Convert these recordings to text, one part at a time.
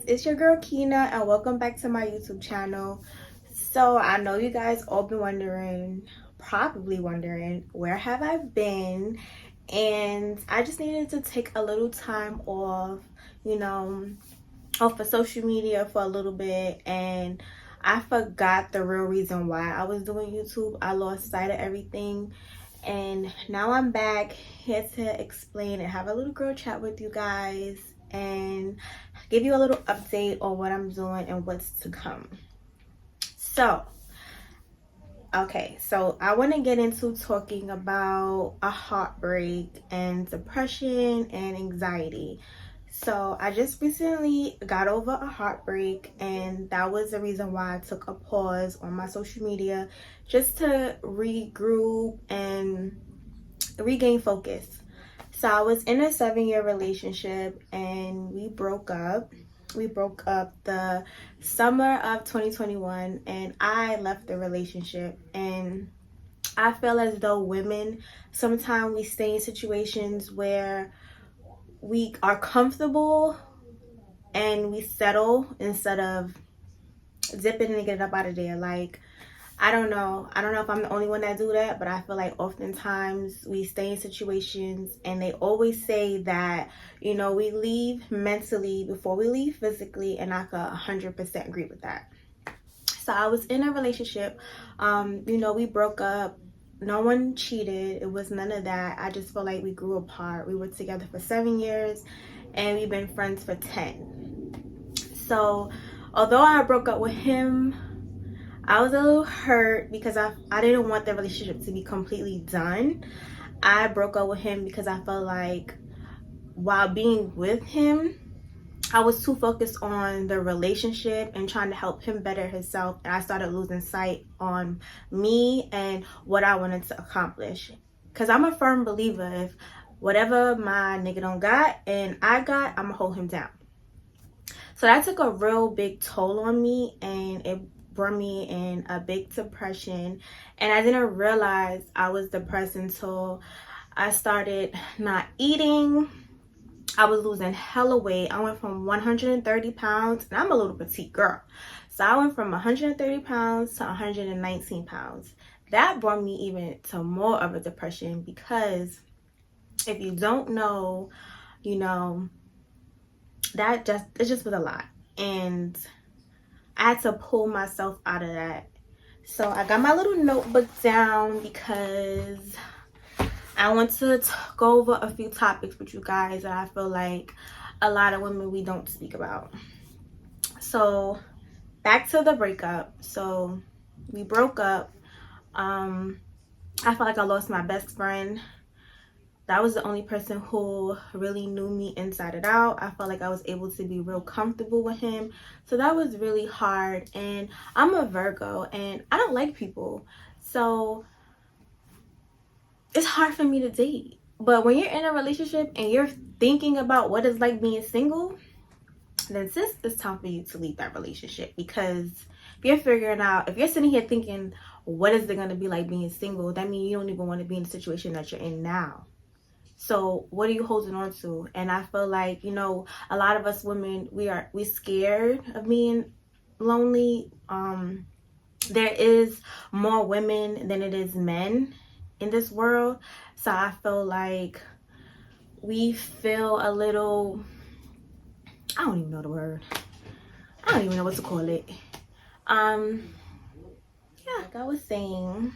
it's your girl Kina and welcome back to my YouTube channel. So I know you guys all been wondering, probably wondering, where have I been? And I just needed to take a little time off, off of social media for a little bit, and I forgot the real reason why I was doing YouTube. I lost sight of everything, and now I'm back here to explain and have a little girl chat with you guys and give you a little update on what I'm doing and what's to come. So I want to get into talking about a heartbreak and depression and anxiety. So I just recently got over a heartbreak, and that was the reason why I took a pause on my social media, just to regroup and regain focus. So I was in a 7-year relationship and we broke up. We broke up the summer of 2021, and I left the relationship. And I feel as though women, sometimes we stay in situations where we are comfortable and we settle instead of zipping and getting up out of there. Like, I don't know if I'm the only one that do that, but I feel like oftentimes we stay in situations, and they always say that, we leave mentally before we leave physically, and I could 100% agree with that. So I was in a relationship, we broke up. No one cheated. It was none of that. I just feel like we grew apart. We were together for 7 years and we've been friends for 10. So although I broke up with him, I was a little hurt because I didn't want the relationship to be completely done. I broke up with him because I felt like while being with him, I was too focused on the relationship and trying to help him better himself, and I started losing sight on me and what I wanted to accomplish. Because I'm a firm believer, if whatever my nigga don't got and I got, I'm gonna hold him down. So that took a real big toll on me, and it brought me in a big depression. And I didn't realize I was depressed until I started not eating. I was losing hella weight. I went from 130 pounds, and I'm a little petite girl. So I went from 130 pounds to 119 pounds. That brought me even to more of a depression, because if you don't know, it just was a lot. And I had to pull myself out of that. So I got my little notebook down because I want to go over a few topics with you guys that I feel like a lot of women, we don't speak about. So back to the breakup. So we broke up. I felt like I lost my best friend. That was the only person who really knew me inside and out. I felt like I was able to be real comfortable with him. So that was really hard. And I'm a Virgo and I don't like people. So it's hard for me to date. But when you're in a relationship and you're thinking about what it's like being single, then sis, it's time for you to leave that relationship. Because if you're figuring out, if you're sitting here thinking, what is it going to be like being single, that means you don't even want to be in the situation that you're in now. So what are you holding on to? And I feel like, a lot of us women, we're scared of being lonely. There is more women than it is men in this world. So I feel like we feel a little, I don't even know the word. I don't even know what to call it. Like I was saying,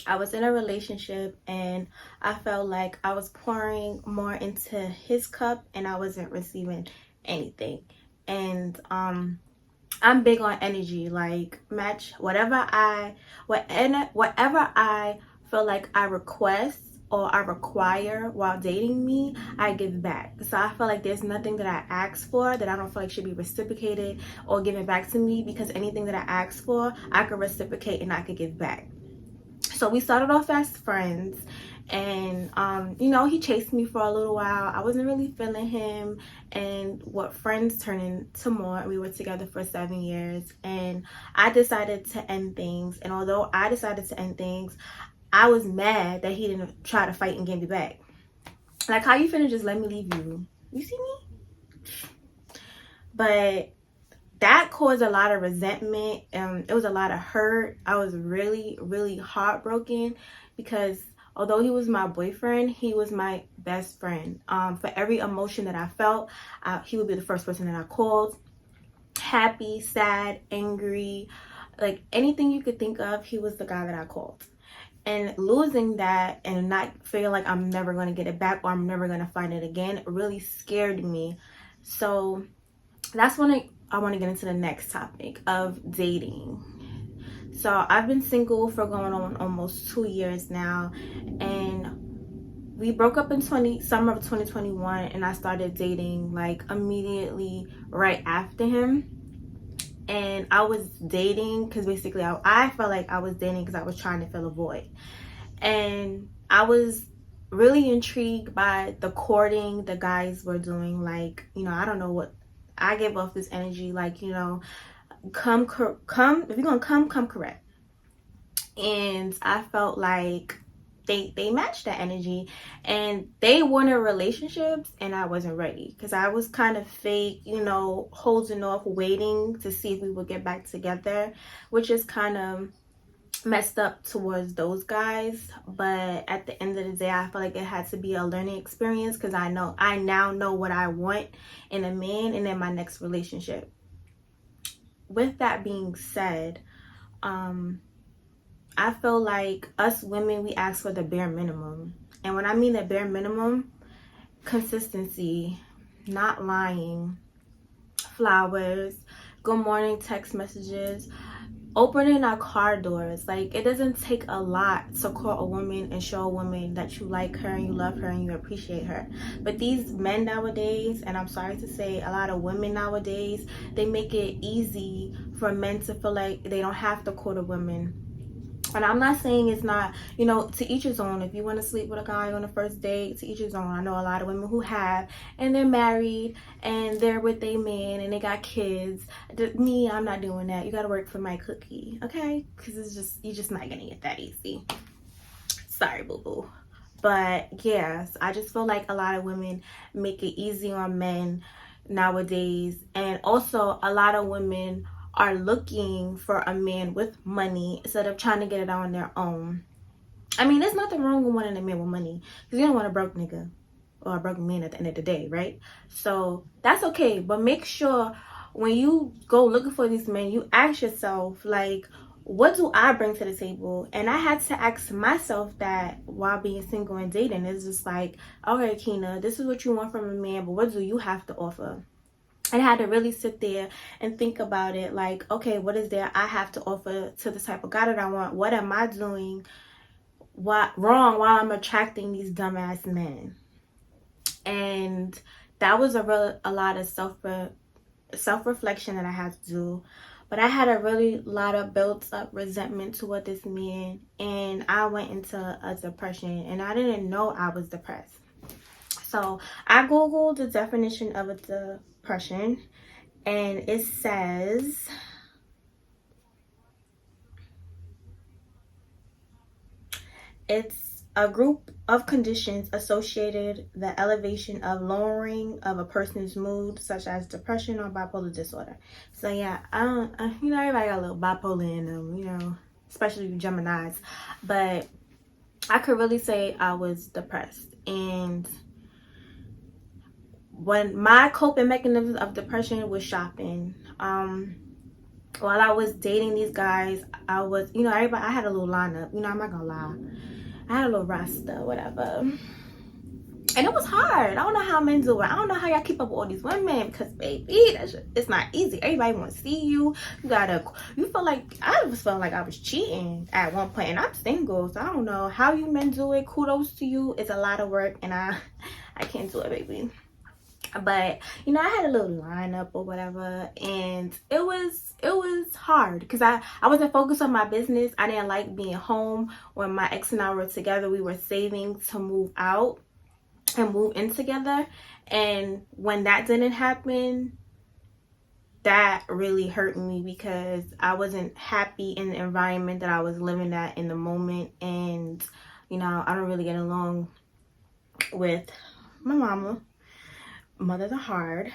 I was in a relationship and I felt like I was pouring more into his cup and I wasn't receiving anything. And I'm big on energy, like match whatever I feel like I request or I require while dating me, I give back. So I feel like there's nothing that I ask for that I don't feel like should be reciprocated or given back to me, because anything that I ask for, I could reciprocate and I could give back. So we started off as friends, and he chased me for a little while. I wasn't really feeling him, and what friends turned into more. We were together for 7 years, and I decided to end things. And although I decided to end things, I was mad that he didn't try to fight and get me back. Like, how you finna just let me leave you? You see me? But that caused a lot of resentment, and it was a lot of hurt. I was really, really heartbroken because although he was my boyfriend, he was my best friend. For every emotion that I felt, he would be the first person that I called. Happy, sad, angry, like anything you could think of, he was the guy that I called. And losing that and not feeling like I'm never going to get it back or I'm never going to find it again really scared me. So that's when I want to get into the next topic of dating. So I've been single for going on almost 2 years now, and we broke up in summer of 2021, and I started dating like immediately right after him. And I was dating because basically I felt like I was dating because I was trying to fill a void. And I was really intrigued by the courting the guys were doing. Like, I don't know what, I gave off this energy like, come if you're gonna come correct. And I felt like they matched that energy, and they wanted relationships, and I wasn't ready because I was kind of fake, holding off, waiting to see if we would get back together, which is kind of messed up towards those guys. But at the end of the day, I feel like it had to be a learning experience because I now know what I want in a man and in my next relationship. With that being said, I feel like us women, we ask for the bare minimum. And when I mean the bare minimum, consistency, not lying, flowers, good morning text messages, opening our car doors. Like, it doesn't take a lot to call a woman and show a woman that you like her and you love her and you appreciate her. But these men nowadays, and I'm sorry to say a lot of women nowadays, they make it easy for men to feel like they don't have to court a woman. And I'm not saying it's not, to each his own. If you want to sleep with a guy on the first date, to each his own. I know a lot of women who have, and they're married, and they're with their man, and they got kids. Me, I'm not doing that. You got to work for my cookie, okay? Because you're just not going to get that easy. Sorry, boo-boo. But, yes, I just feel like a lot of women make it easy on men nowadays. And also, a lot of women are looking for a man with money instead of trying to get it on their own. I mean, there's nothing wrong with wanting a man with money because you don't want a broke nigga or a broke man at the end of the day, right? So that's okay, but make sure when you go looking for these men, you ask yourself, like, what do I bring to the table? And I had to ask myself that while being single and dating. It's just like, okay, Kina, this is what you want from a man, but what do you have to offer? And I had to really sit there and think about it, like, okay, what is there I have to offer to the type of guy that I want? What am I doing wrong while I'm attracting these dumbass men? And that was a lot of self-reflection that I had to do. But I had a really lot of built up resentment toward this man, and I went into a depression, and I didn't know I was depressed. So I googled the definition of a depression, and it says it's a group of conditions associated the elevation of lowering of a person's mood, such as depression or bipolar disorder. So yeah, everybody got a little bipolar in them, especially Geminis. But I could really say I was depressed. And when my coping mechanisms of depression was shopping, while I was dating these guys, I was, everybody, I had a little lineup, I'm not gonna lie. I had a little roster, whatever. And it was hard. I don't know how men do it. I don't know how y'all keep up with all these women, because baby, it's not easy. Everybody want to see you. You feel like, I was feeling like I was cheating at one point, and I'm single, so I don't know how you men do it. Kudos to you. It's a lot of work, and I can't do it, baby. But I had a little lineup or whatever, and it was hard because I wasn't focused on my business. I didn't like being home. When my ex and I were together, we were saving to move out and move in together, and when that didn't happen, that really hurt me because I wasn't happy in the environment that I was living at in the moment. And I don't really get along with my mama. Mothers are hard,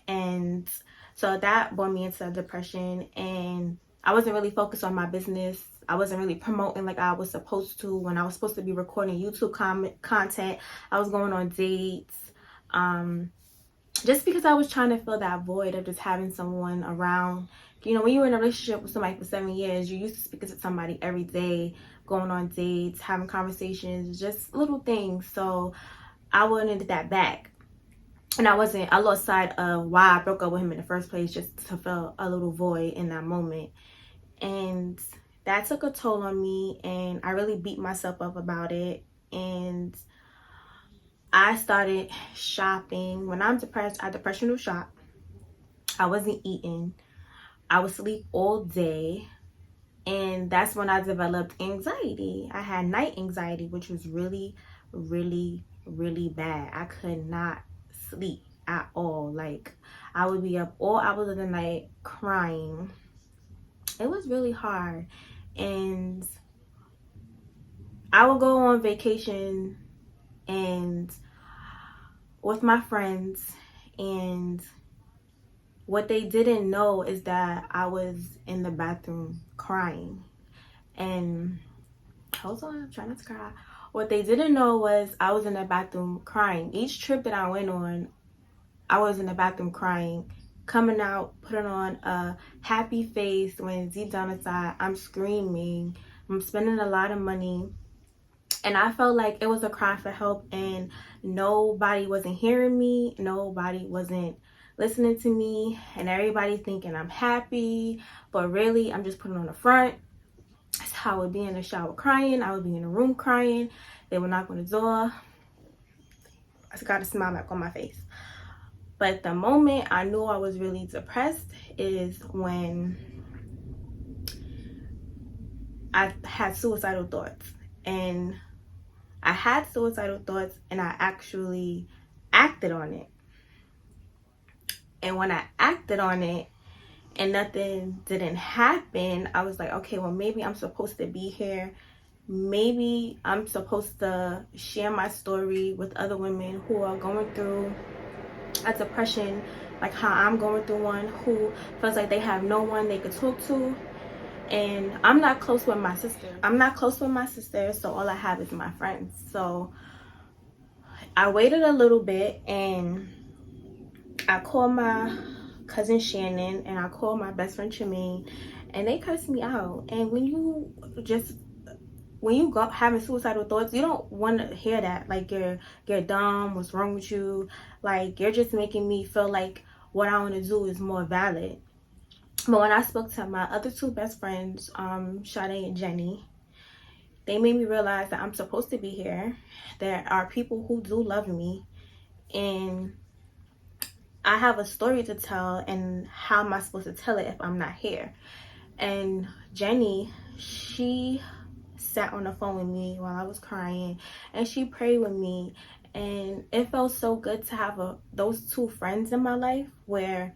and So that brought me into depression, and I wasn't really focused on my business. I wasn't really promoting like I was supposed to. When I was supposed to be recording YouTube content, I was going on dates. Just because I was trying to fill that void of just having someone around. You know, when you're in a relationship with somebody for 7 years, you're used to speaking to somebody every day, going on dates, having conversations, just little things. So I wanted that back. And I lost sight of why I broke up with him in the first place, just to fill a little void in that moment. And that took a toll on me, and I really beat myself up about it. And I started shopping. When I'm depressed, I depressional shop. I wasn't eating. I would sleep all day. And that's when I developed anxiety. I had night anxiety, which was really, really, really bad. I could not sleep at all. Like, I would be up all hours of the night crying. It was really hard. And I would go on vacation and with my friends, and what they didn't know is that I was in the bathroom crying. And hold on, I'm trying not to cry. What they didn't know was I was in the bathroom crying. Each trip that I went on, I was in the bathroom crying, coming out, putting on a happy face when deep down inside I'm screaming. I'm spending a lot of money. And I felt like it was a cry for help, and nobody wasn't hearing me. Nobody wasn't listening to me, and everybody thinking I'm happy, but really I'm just putting on the front. That's how I would be in the shower crying. I would be in the room crying. They would knock on the door. I just got a smile back on my face. But the moment I knew I was really depressed is when I had suicidal thoughts. And I had suicidal thoughts, and I actually acted on it. And when I acted on it and nothing didn't happen, I was like, okay, well, maybe I'm supposed to be here. Maybe I'm supposed to share my story with other women who are going through a depression, like how I'm going through one, who feels like they have no one they could talk to. And I'm not close with my sister. So all I have is my friends. So I waited a little bit, and I called my cousin Shannon and I called my best friend Tremaine, and they cussed me out. And when you go having suicidal thoughts, you don't want to hear that. Like, you're dumb, what's wrong with you? Like, you're just making me feel like what I want to do is more valid. But when I spoke to my other two best friends, Sade and Jenny, they made me realize that I'm supposed to be here. There are people who do love me, and I have a story to tell, and how am I supposed to tell it if I'm not here? And Jenny, she sat on the phone with me while I was crying, and she prayed with me. And it felt so good to have those two friends in my life where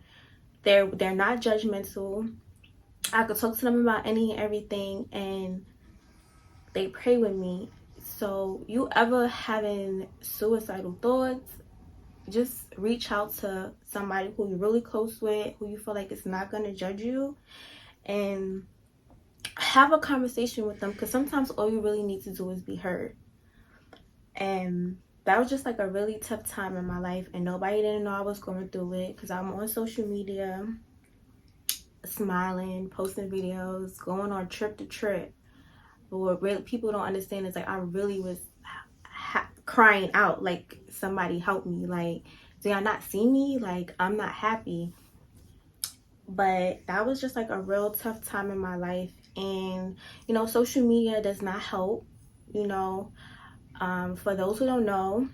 they're not judgmental. I could talk to them about any and everything, and they pray with me. So you ever having suicidal thoughts, just reach out to somebody who you're really close with, who you feel like is not going to judge you, and have a conversation with them, because sometimes all you really need to do is be heard. And that was just like a really tough time in my life, and nobody didn't know I was going through it, because I'm on social media smiling, posting videos, going on trip to trip. But what really people don't understand is, like, I really was crying out, like, somebody help me. Like, do y'all not see me? Like, I'm not happy. But that was just like a real tough time in my life. And, you know, social media does not help. You know, for those who don't know,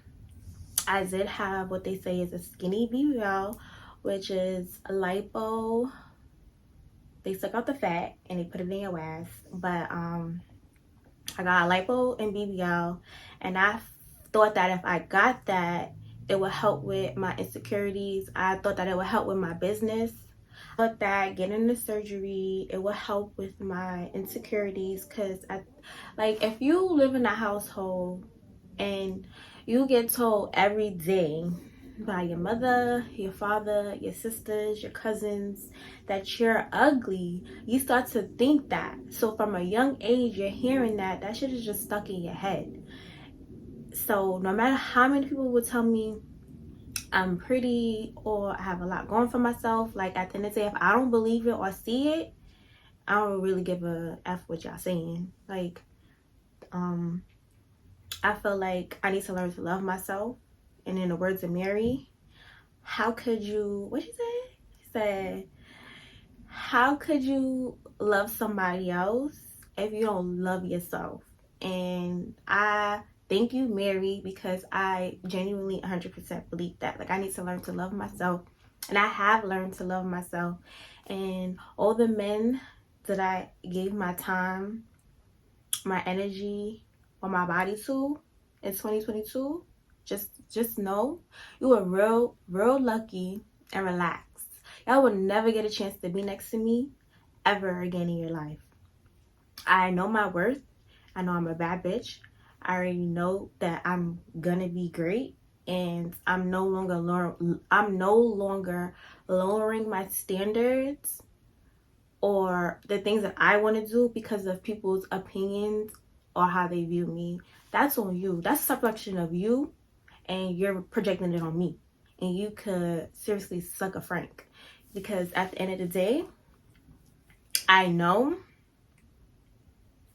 I did have what they say is a skinny BBL, which is a lipo. They suck out the fat and they put it in your ass. But I got a lipo and BBL, and I thought that if I got that, it would help with my insecurities. I thought that it would help with my business. I thought that getting the surgery, it would help with my insecurities, because like, if you live in a household and you get told every day by your mother, your father, your sisters, your cousins, that you're ugly. You start to think that. So from a young age, you're hearing that shit is just stuck in your head. So no matter how many people would tell me I'm pretty or I have a lot going for myself, like at the end of the day, if I don't believe it or see it, I don't really give a F what y'all saying. Like, I feel like I need to learn to love myself. And in the words of Mary, how could you, what she said? She said, how could you love somebody else if you don't love yourself? And I thank you, Mary, because I genuinely 100% believe that. Like, I need to learn to love myself. And I have learned to love myself. And all the men that I gave my time, my energy, or my body to in 2022, just know you were real lucky and relaxed. Y'all will never get a chance to be next to me ever again in your life. I know my worth. I know I'm a bad bitch. I already know that I'm gonna be great, and I'm no longer lowering my standards or the things that I want to do because of people's opinions or how they view me. That's on you. That's a reflection of you, and you're projecting it on me. And you could seriously suck a frank, because at the end of the day, I know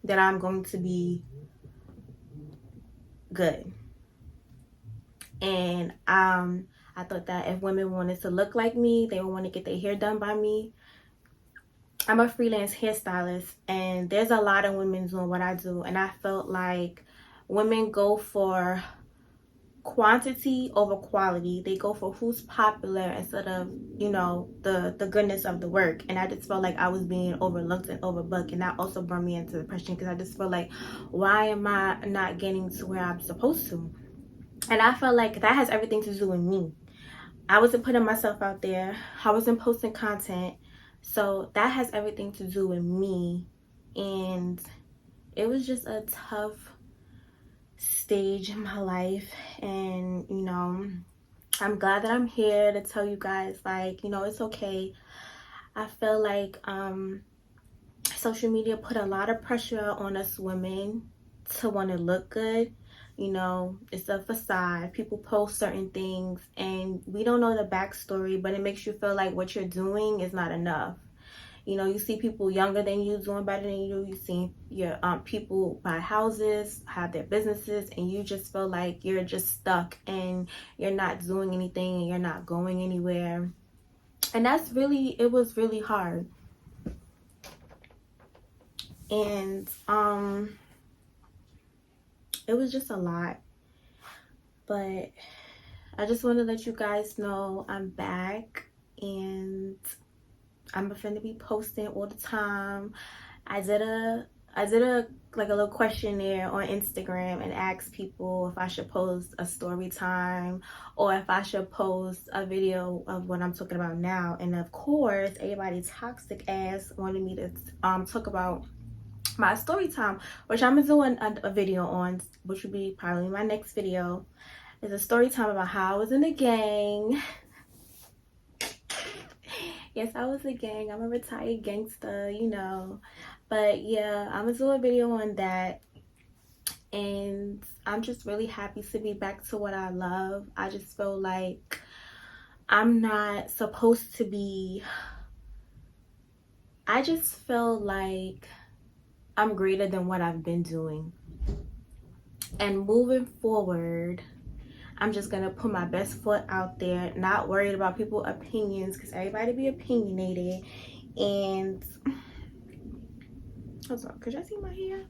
that I'm going to be good. And I thought that if women wanted to look like me, they would want to get their hair done by me. I'm a freelance hairstylist, and there's a lot of women doing what I do, and I felt like women go for quantity over quality. They go for who's popular instead of, you know, the goodness of the work. And I just felt like I was being overlooked and overbooked, and that also brought me into depression, because I just felt like, why am I not getting to where I'm supposed to? And I felt like that has everything to do with me. I wasn't putting myself out there. I wasn't posting content. So that has everything to do with me. And it was just a tough stage in my life. And, you know, I'm glad that I'm here to tell you guys, like, you know, it's okay. I feel like social media put a lot of pressure on us women to want to look good. You know, it's a facade. People post certain things and we don't know the backstory, but it makes you feel like what you're doing is not enough. You know, you see people younger than you doing better than you. You see your people buy houses, have their businesses, and you just feel like you're just stuck and you're not doing anything and you're not going anywhere. And it was really hard. And it was just a lot. But I just want to let you guys know I'm back, and I'm finna be posting all the time. I did a like a little questionnaire on Instagram and asked people if I should post a story time or if I should post a video of what I'm talking about now. And of course, everybody toxic ass wanted me to talk about my story time, which I'm doing a video on, which will be probably my next video. It's a story time about how I was in a gang. Yes, I was a gang. I'm a retired gangster, you know. But yeah, I'm gonna do a video on that. And I'm just really happy to be back to what I love. I just feel like I'm not supposed to be. I just feel like I'm greater than what I've been doing. And moving forward, I'm just gonna put my best foot out there, not worried about people's opinions, because everybody be opinionated. And hold on, could y'all see my hair?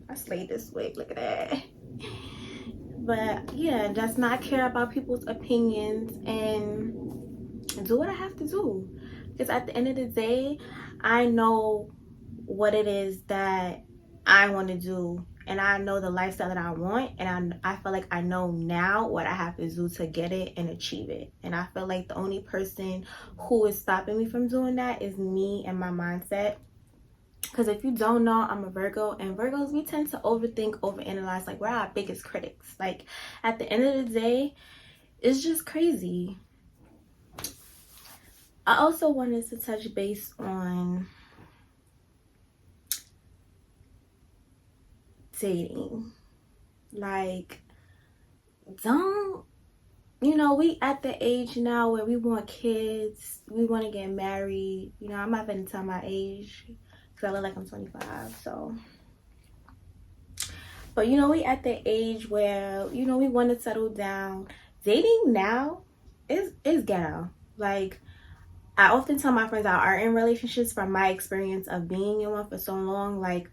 I slayed this wig, look at that. But yeah, just not care about people's opinions and do what I have to do. Because at the end of the day, I know what it is that I want to do, and I know the lifestyle that I want, and I feel like I know now what I have to do to get it and achieve it. And I feel like the only person who is stopping me from doing that is me and my mindset. Because if you don't know, I'm a Virgo, and Virgos, we tend to overthink, overanalyze. Like, we're our biggest critics. Like, at the end of the day, it's just crazy. I also wanted to touch base on dating. Like, don't, we at the age now where we want kids, we want to get married. I'm not going to tell my age because I look like I'm 25. So, but we at the age where we want to settle down. Dating now is ghetto. Like, I often tell my friends that are in relationships from my experience of being in one for so long, like,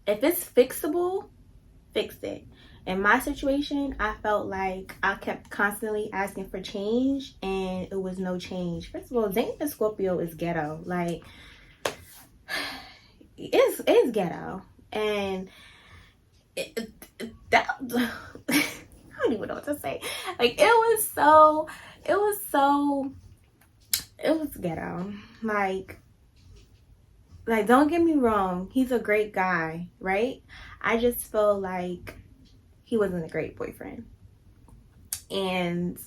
if it's fixable, fix it. In my situation, I felt like I kept constantly asking for change and it was no change. First of all, dating a Scorpio is ghetto. Like, it's ghetto. And that I don't even know what to say. Like, it was ghetto. Like, don't get me wrong, he's a great guy, right? I just feel like he wasn't a great boyfriend. And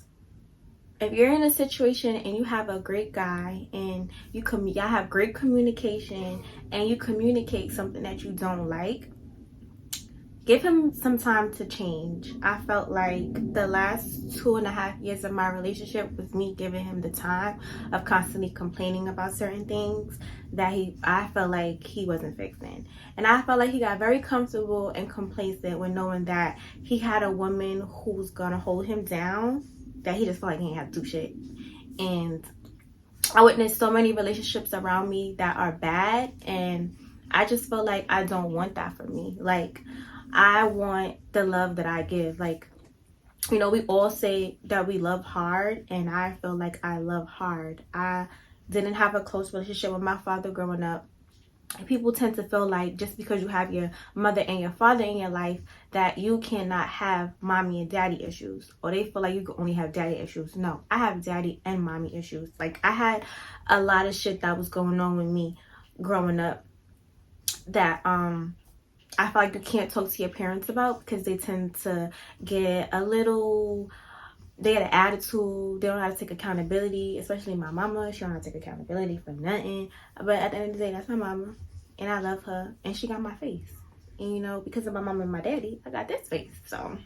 if you're in a situation and you have a great guy and y'all have great communication and you communicate something that you don't like, give him some time to change. I felt like the last 2.5 years of my relationship was me giving him the time of constantly complaining about certain things that I felt like he wasn't fixing. And I felt like he got very comfortable and complacent with knowing that he had a woman who's gonna hold him down, that he just felt like he didn't have to do shit. And I witnessed so many relationships around me that are bad, and I just feel like I don't want that for me. Like, I want the love that I give. Like, we all say that we love hard, and I feel like I love hard. I didn't have a close relationship with my father growing up. People tend to feel like just because you have your mother and your father in your life that you cannot have mommy and daddy issues, or they feel like you can only have daddy issues. No, I have daddy and mommy issues. Like, I had a lot of shit that was going on with me growing up that I feel like you can't talk to your parents about because they tend to get they had an attitude. They don't know how to take accountability, especially my mama. She don't know how to take accountability for nothing. But at the end of the day, that's my mama. And I love her. And she got my face. And, because of my mama and my daddy, I got this face. So,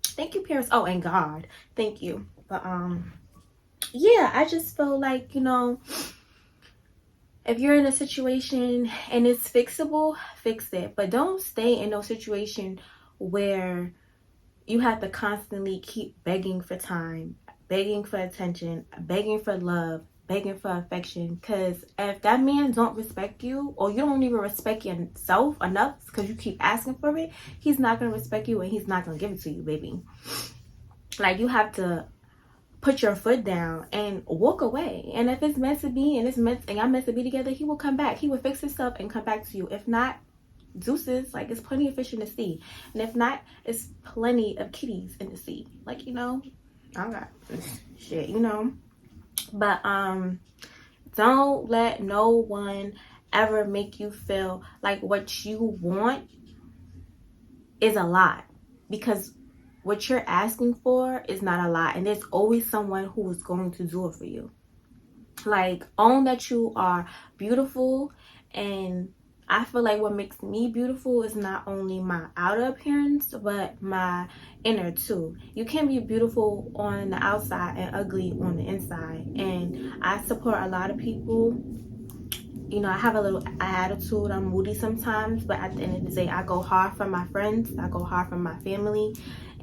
thank you, parents. Oh, and God. Thank you. But, yeah, I just feel like, if you're in a situation and it's fixable, fix it. But don't stay in no situation where you have to constantly keep begging for time, begging for attention, begging for love, begging for affection. Because if that man don't respect you, or you don't even respect yourself enough because you keep asking for it, he's not going to respect you and he's not going to give it to you, baby. Like, you have to put your foot down and walk away. And if it's meant to be and y'all meant to be together, he will come back. He will fix himself and come back to you. If not, deuces. Like, it's plenty of fish in the sea. And if not, it's plenty of kitties in the sea. Like, I don't got shit, But don't let no one ever make you feel like what you want is a lot, because what you're asking for is not a lot, and there's always someone who is going to do it for you. Like, own that you are beautiful. And I feel like what makes me beautiful is not only my outer appearance, but my inner too. You can be beautiful on the outside and ugly on the inside. And I support a lot of people. I have a little attitude. I'm moody sometimes, but at the end of the day, I go hard for my friends. I go hard for my family.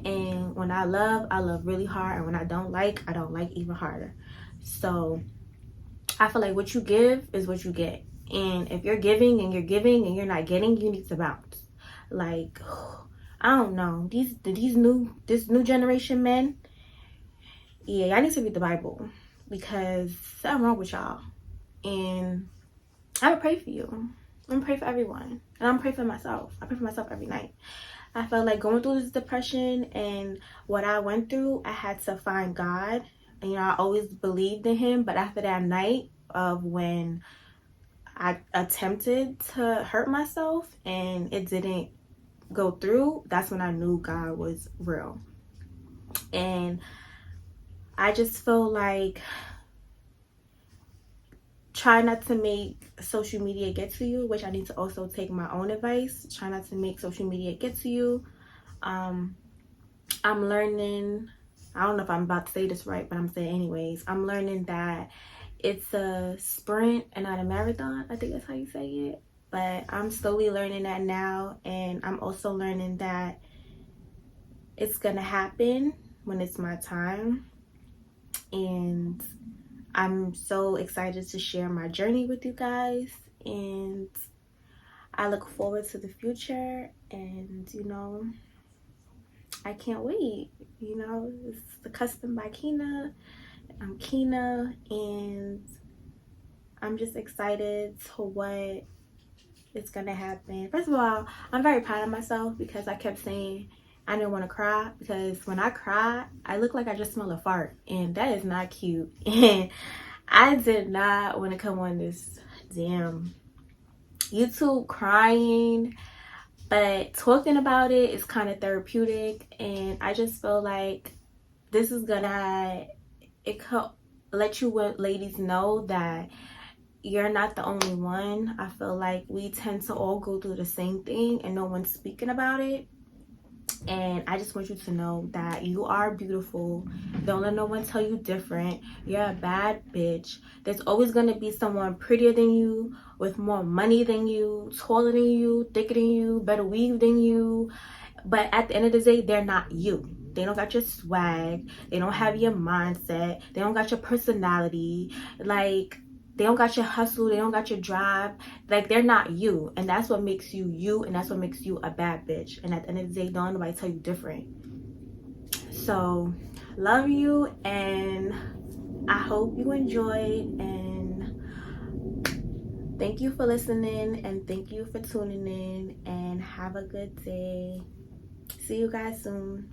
And when I love really hard. And when I don't like even harder. So I feel like what you give is what you get. And if you're giving and you're not getting, you need to bounce. Like, I don't know. This new generation men, yeah, y'all need to read the Bible, because something wrong with y'all. And I would pray for you. I'm gonna pray for everyone. And I'm pray for myself. I pray for myself every night. I felt like going through this depression and what I went through, I had to find God. And, I always believed in him. But after that night of when I attempted to hurt myself and it didn't go through, that's when I knew God was real. And I just feel like try not to make social media get to you, which I need to also take my own advice. Try not to make social media get to you. I'm learning, I don't know if I'm about to say this right, but I'm saying anyways, I'm learning that it's a sprint and not a marathon. I think that's how you say it. But I'm slowly learning that now, and I'm also learning that it's gonna happen when it's my time. And I'm so excited to share my journey with you guys, and I look forward to the future. And I can't wait. It's the Custom by Kina. I'm Kina, and I'm just excited to what is gonna happen. First of all, I'm very proud of myself because I kept saying I didn't want to cry, because when I cry, I look like I just smell a fart, and that is not cute. And I did not want to come on this damn YouTube crying, but talking about it is kind of therapeutic, and I just feel like this is gonna it could let you ladies know that you're not the only one. I feel like we tend to all go through the same thing and no one's speaking about it. And I just want you to know that you are beautiful. Don't let no one tell you different. You're a bad bitch. There's always going to be someone prettier than you, with more money than you, taller than you, thicker than you, better weave than you. But at the end of the day, they're not you. They don't got your swag. They don't have your mindset. They don't got your personality. Like, they don't got your hustle. They don't got your drive. Like, they're not you. And that's what makes you you. And that's what makes you a bad bitch. And at the end of the day, don't nobody tell you different. So, love you. And I hope you enjoyed. And thank you for listening. And thank you for tuning in. And have a good day. See you guys soon.